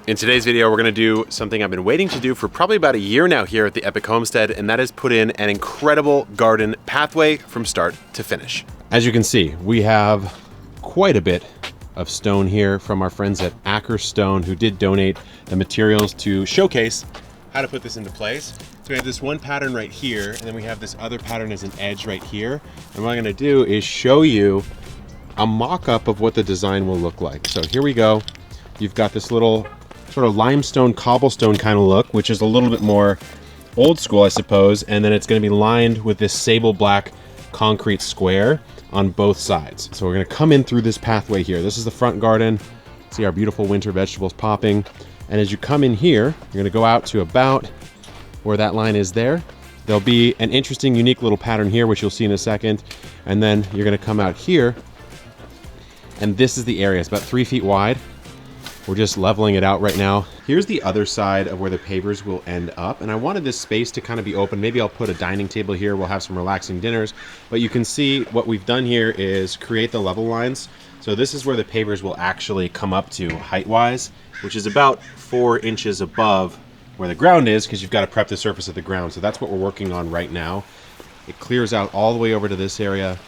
In today's video, we're gonna do something I've been waiting to do for probably about a year now here at the Epic Homestead, and that is put in an incredible garden pathway from start to finish. As you can see, we have quite a bit of stone here from our friends at Acker Stone, who did donate the materials to showcase how to put this into place. So we have this one pattern right here, and then we have this other pattern as an edge right here. And what I'm gonna do is show you a mock-up of what the design will look like. So here we go. You've got this little sort of limestone, cobblestone kind of look, which is a little bit more old school, I suppose. And then it's gonna be lined with this sable black concrete square on both sides. So we're gonna come in through this pathway here. This is the front garden. See our beautiful winter vegetables popping. And as you come in here, you're gonna go out to about where that line is there. There'll be an interesting, unique little pattern here, which you'll see in a second. And then you're gonna come out here, and this is the area. It's about 3 feet wide. We're just leveling it out right now. Here's the other side of where the pavers will end up. And I wanted this space to kind of be open. Maybe I'll put a dining table here. We'll have some relaxing dinners. But you can see what we've done here is create the level lines. So this is where the pavers will actually come up to height-wise, which is about 4 inches above where the ground is, because you've got to prep the surface of the ground. So that's what we're working on right now. It clears out all the way over to this area.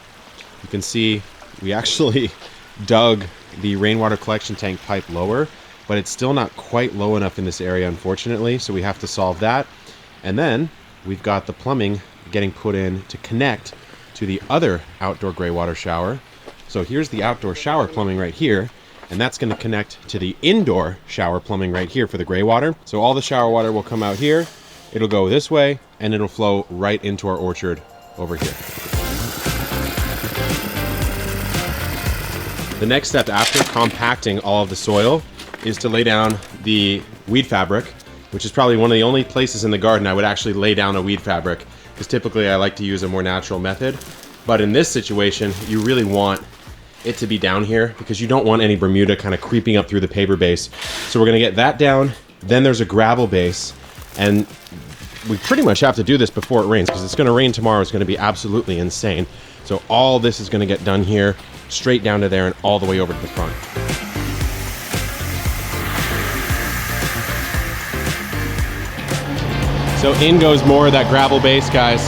You can see we actually dug the rainwater collection tank pipe lower, but it's still not quite low enough in this area, unfortunately, so we have to solve that. And then we've got the plumbing getting put in to connect to the other outdoor gray water shower. So here's the outdoor shower plumbing right here, and that's going to connect to the indoor shower plumbing right here for the gray water. So all the shower water will come out here, it'll go this way, and it'll flow right into our orchard over here. The next step after compacting all of the soil is to lay down the weed fabric, which is probably one of the only places in the garden I would actually lay down a weed fabric, because typically I like to use a more natural method. But in this situation, you really want it to be down here because you don't want any Bermuda kind of creeping up through the paver base. So we're gonna get that down. Then there's a gravel base, and we pretty much have to do this before it rains because it's gonna rain tomorrow. It's gonna be absolutely insane. So all this is gonna get done here, straight down to there and all the way over to the front. So in goes more of that gravel base, guys.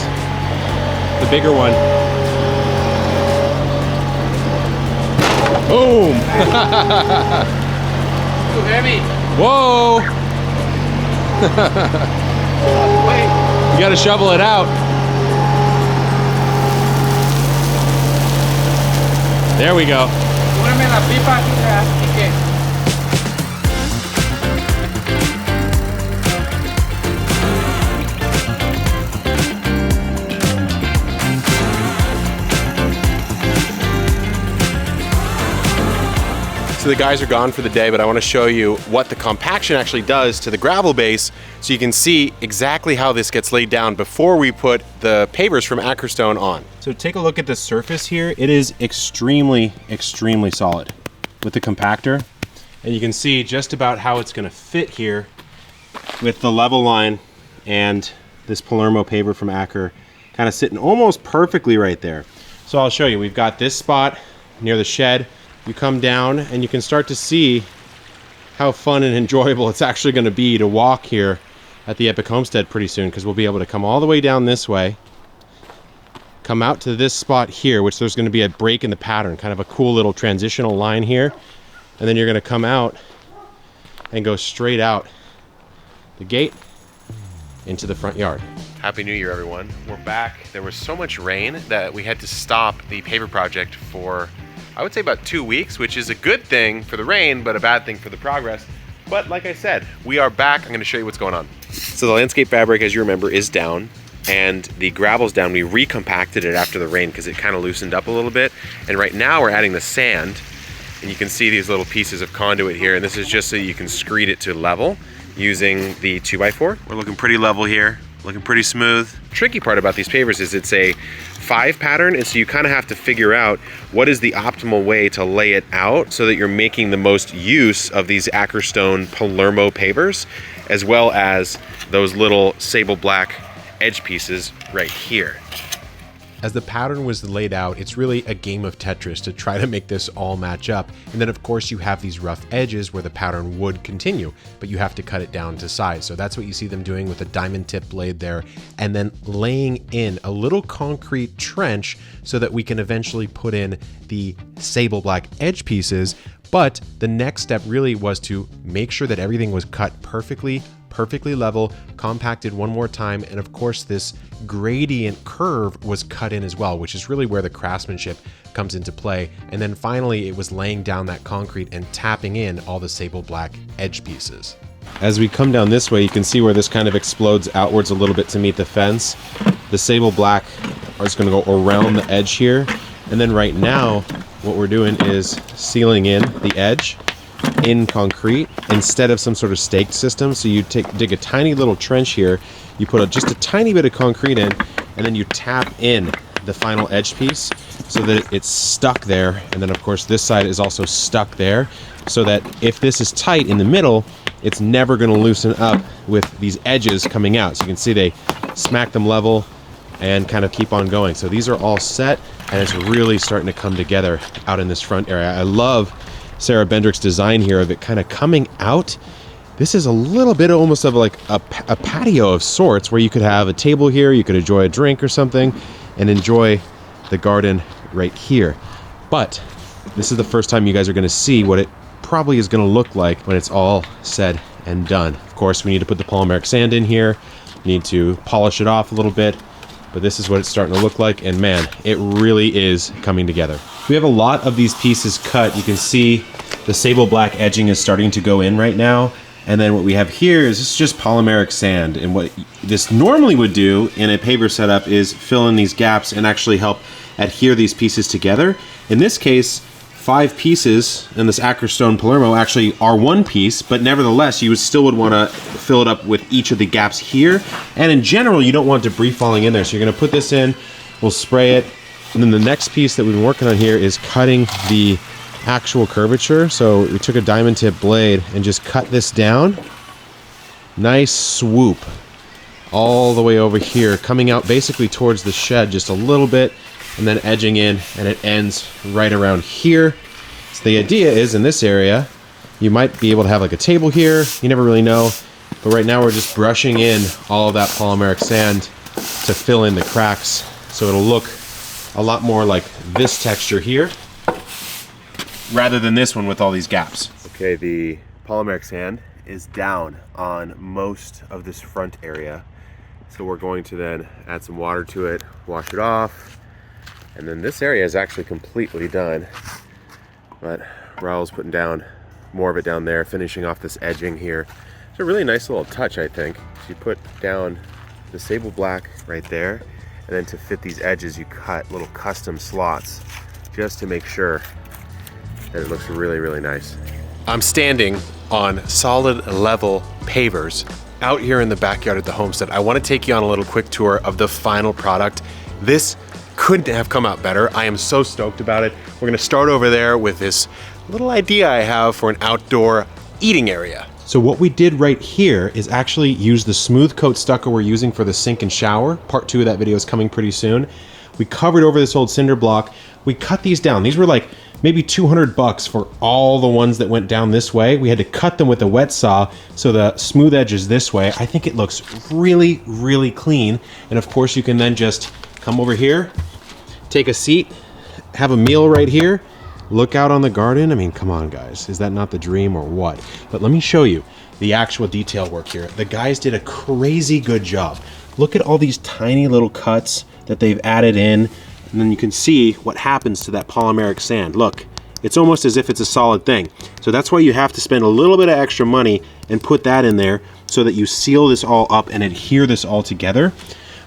The bigger one. Boom! Too heavy. Whoa! You gotta shovel it out. There we go. Súbeme la pipa y que. So the guys are gone for the day, but I want to show you what the compaction actually does to the gravel base so you can see exactly how this gets laid down before we put the pavers from Acker Stone on. So take a look at the surface here. It is extremely, extremely solid with the compactor. And you can see just about how it's going to fit here with the level line and this Palermo paver from Acker kind of sitting almost perfectly right there. So I'll show you. We've got this spot near the shed. You come down and you can start to see how fun and enjoyable it's actually going to be to walk here at the Epic Homestead pretty soon, because we'll be able to come all the way down this way, come out to this spot here, which there's going to be a break in the pattern, kind of a cool little transitional line here, and then you're going to come out and go straight out the gate into the front yard. Happy New Year, everyone. We're back. There was so much rain that we had to stop the paver project for, I would say, about 2 weeks, which is a good thing for the rain, but a bad thing for the progress. But like I said, we are back. I'm gonna show you what's going on. So the landscape fabric, as you remember, is down, and the gravel's down. We recompacted it after the rain because it kind of loosened up a little bit. And right now we're adding the sand, and you can see these little pieces of conduit here, and this is just so you can screed it to level using the 2x4. We're looking pretty level here, looking pretty smooth. Tricky part about these pavers is it's a 5 pattern, and so you kind of have to figure out what is the optimal way to lay it out so that you're making the most use of these Acker Stone Palermo pavers, as well as those little sable black edge pieces right here. As the pattern was laid out, it's really a game of Tetris to try to make this all match up. And then of course you have these rough edges where the pattern would continue, but you have to cut it down to size. So that's what you see them doing with a diamond tip blade there, and then laying in a little concrete trench so that we can eventually put in the sable black edge pieces. But the next step really was to make sure that everything was cut perfectly level, compacted one more time, and of course this gradient curve was cut in as well, which is really where the craftsmanship comes into play. And then finally it was laying down that concrete and tapping in all the sable black edge pieces. As we come down this way, you can see where this kind of explodes outwards a little bit to meet the fence. The sable black is going to go around the edge here, and then right now what we're doing is sealing in the edge in concrete instead of some sort of staked system. So you dig a tiny little trench here, you put just a tiny bit of concrete in, and then you tap in the final edge piece so that it's stuck there. And then of course this side is also stuck there, so that if this is tight in the middle, it's never going to loosen up with these edges coming out. So you can see they smack them level and kind of keep on going. So these are all set, and it's really starting to come together out in this front area. I love Sarah Bendrick's design here of it kind of coming out. This is a little bit almost of like a patio of sorts, where you could have a table here, you could enjoy a drink or something, and enjoy the garden right here. But this is the first time you guys are going to see what it probably is going to look like when it's all said and done. Of course, we need to put the polymeric sand in here, we need to polish it off a little bit, but this is what it's starting to look like, and man, it really is coming together. We have a lot of these pieces cut. You can see the sable black edging is starting to go in right now. And then what we have here is this is just polymeric sand. And what this normally would do in a paver setup is fill in these gaps and actually help adhere these pieces together. In this case, 5 pieces in this Acrostone Palermo actually are one piece, but nevertheless, you still would want to fill it up with each of the gaps here. And in general, you don't want debris falling in there. So you're going to put this in, we'll spray it. And then the next piece that we've been working on here is cutting the actual curvature. So we took a diamond tip blade and just cut this down. Nice swoop all the way over here, coming out basically towards the shed just a little bit, and then edging in, and it ends right around here. So the idea is in this area, you might be able to have like a table here, you never really know, but right now we're just brushing in all of that polymeric sand to fill in the cracks, so it'll look a lot more like this texture here, rather than this one with all these gaps. Okay, the polymeric sand is down on most of this front area, so we're going to then add some water to it, wash it off, and then this area is actually completely done. But Raul's putting down more of it down there, finishing off this edging here. It's a really nice little touch, I think. So you put down the sable black right there, and then to fit these edges, you cut little custom slots just to make sure that it looks really, really nice. I'm standing on solid level pavers out here in the backyard at the homestead. I want to take you on a little quick tour of the final product. This couldn't have come out better. I am so stoked about it. We're gonna start over there with this little idea I have for an outdoor eating area. So what we did right here is actually use the smooth coat stucco we're using for the sink and shower. Part 2 of that video is coming pretty soon. We covered over this old cinder block. We cut these down. These were like maybe $200 for all the ones that went down this way. We had to cut them with a wet saw, so the smooth edge is this way. I think it looks really, really clean. And of course you can then just come over here, take a seat, have a meal right here, look out on the garden. I mean, come on guys, is that not the dream or what? But let me show you the actual detail work here. The guys did a crazy good job. Look at all these tiny little cuts that they've added in, and then you can see what happens to that polymeric sand. Look, it's almost as if it's a solid thing. So that's why you have to spend a little bit of extra money and put that in there so that you seal this all up and adhere this all together.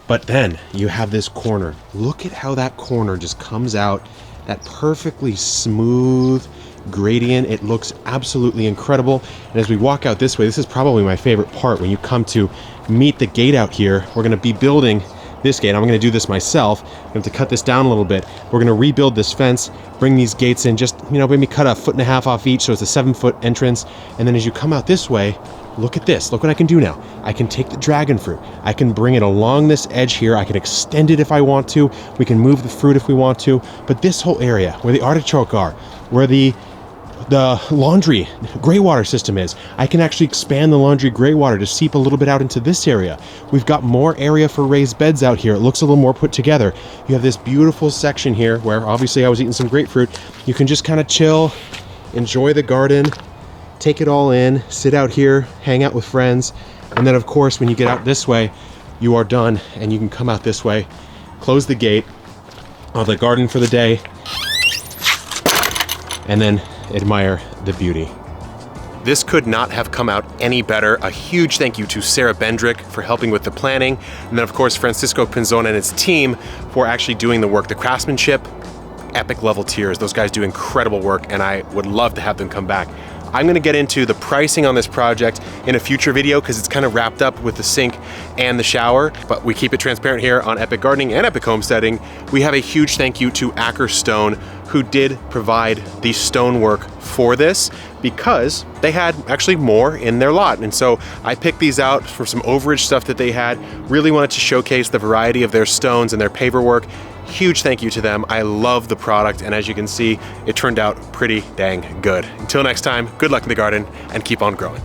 But then you have this corner. Look at how that corner just comes out, that perfectly smooth gradient. It looks absolutely incredible. And as we walk out this way, this is probably my favorite part. When you come to meet the gate out here, we're gonna be building this gate. I'm gonna do this myself. I'm gonna have to cut this down a little bit. We're gonna rebuild this fence, bring these gates in, just, you know, maybe cut 1.5 feet off each, so it's a 7-foot entrance. And then as you come out this way, look at this, look what I can do now. I can take the dragon fruit, I can bring it along this edge here, I can extend it if I want to, we can move the fruit if we want to, but this whole area where the artichoke are, where the laundry gray water system is, I can actually expand the laundry gray water to seep a little bit out into this area. We've got more area for raised beds out here. It looks a little more put together. You have this beautiful section here where obviously I was eating some grapefruit. You can just kind of chill, enjoy the garden, take it all in, sit out here, hang out with friends. And then of course, when you get out this way, you are done and you can come out this way, close the gate of the garden for the day, and then admire the beauty. This could not have come out any better. A huge thank you to Sarah Bendrick for helping with the planning, and then of course Francisco Pinzon and his team for actually doing the work, the craftsmanship, epic level tiers. Those guys do incredible work and I would love to have them come back. I'm gonna get into the pricing on this project in a future video because it's kind of wrapped up with the sink and the shower, but we keep it transparent here on Epic Gardening and Epic Homesteading. We have a huge thank you to Acker Stone, who did provide the stonework for this because they had actually more in their lot. And so I picked these out for some overage stuff that they had, really wanted to showcase the variety of their stones and their paver work. Huge thank you to them. I love the product, and as you can see, it turned out pretty dang good. Until next time, good luck in the garden and keep on growing.